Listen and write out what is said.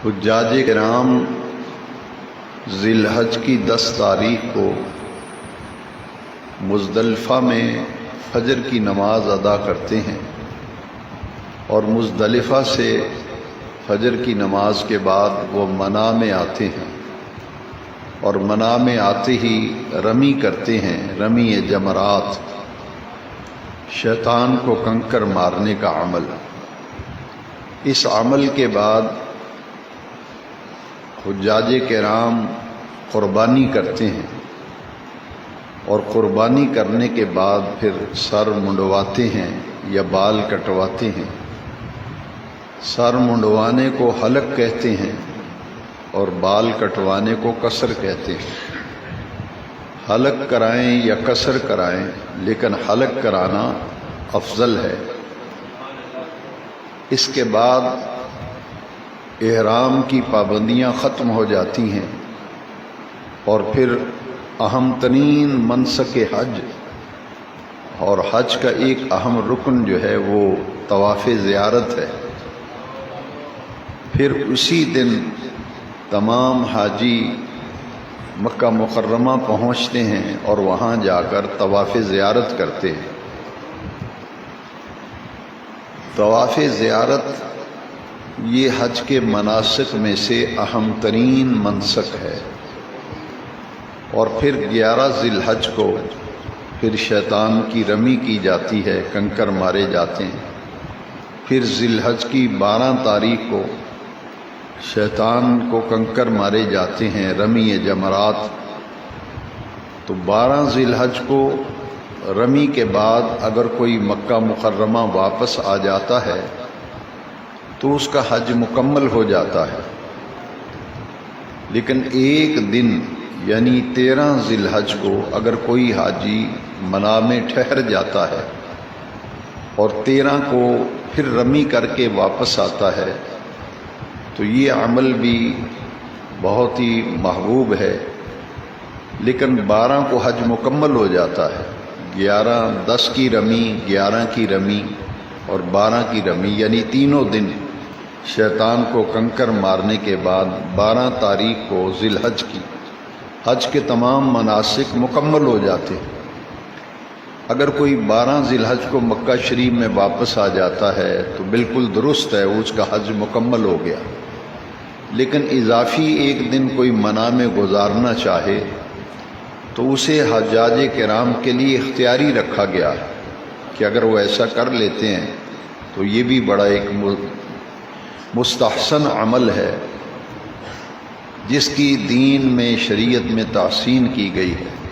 حجاج کرام ذی الحج کی 10 تاریخ کو مزدلفہ میں فجر کی نماز ادا کرتے ہیں اور مزدلفہ سے فجر کی نماز کے بعد وہ منا میں آتے ہیں اور منا میں آتے ہی رمی کرتے ہیں، رمی جمرات، شیطان کو کنکر مارنے کا عمل۔ اس عمل کے بعد حجاج کرام قربانی کرتے ہیں اور قربانی کرنے کے بعد پھر سر منڈواتے ہیں یا بال کٹواتے ہیں۔ سر منڈوانے کو حلق کہتے ہیں اور بال کٹوانے کو قصر کہتے ہیں۔ حلق کرائیں یا قصر کرائیں، لیکن حلق کرانا افضل ہے۔ اس کے بعد احرام کی پابندیاں ختم ہو جاتی ہیں اور پھر اہم ترین منسک حج اور حج کا ایک اہم رکن جو ہے وہ طواف زیارت ہے۔ پھر اسی دن تمام حاجی مکہ مکرمہ پہنچتے ہیں اور وہاں جا کر طواف زیارت کرتے ہیں۔ طواف زیارت یہ حج کے مناسک میں سے اہم ترین منسک ہے۔ اور پھر 11 ذی الحج کو پھر شیطان کی رمی کی جاتی ہے، کنکر مارے جاتے ہیں۔ پھر ذی الحج کی 12 تاریخ کو شیطان کو کنکر مارے جاتے ہیں، رمی جمرات۔ تو 12 ذی الحج کو رمی کے بعد اگر کوئی مکہ مکرمہ واپس آ جاتا ہے تو اس کا حج مکمل ہو جاتا ہے۔ لیکن ایک دن یعنی 13 ذی الحج کو اگر کوئی حاجی منا میں ٹھہر جاتا ہے اور 13 کو پھر رمی کر کے واپس آتا ہے تو یہ عمل بھی بہت ہی محبوب ہے۔ لیکن 12 کو حج مکمل ہو جاتا ہے، 11 10 کی رمی، 11 کی رمی اور 12 کی رمی، یعنی تینوں دن شیطان کو کنکر مارنے کے بعد 12 تاریخ کو ذی الحج کی حج کے تمام مناسک مکمل ہو جاتے ہیں۔ اگر کوئی 12 ذی الحج کو مکہ شریف میں واپس آ جاتا ہے تو بالکل درست ہے، اس کا حج مکمل ہو گیا۔ لیکن اضافی ایک دن کوئی منا میں گزارنا چاہے تو اسے حجاج کرام کے لیے اختیاری رکھا گیا ہے کہ اگر وہ ایسا کر لیتے ہیں تو یہ بھی بڑا ایک مستحسن عمل ہے جس کی دین میں، شریعت میں تحسین کی گئی ہے۔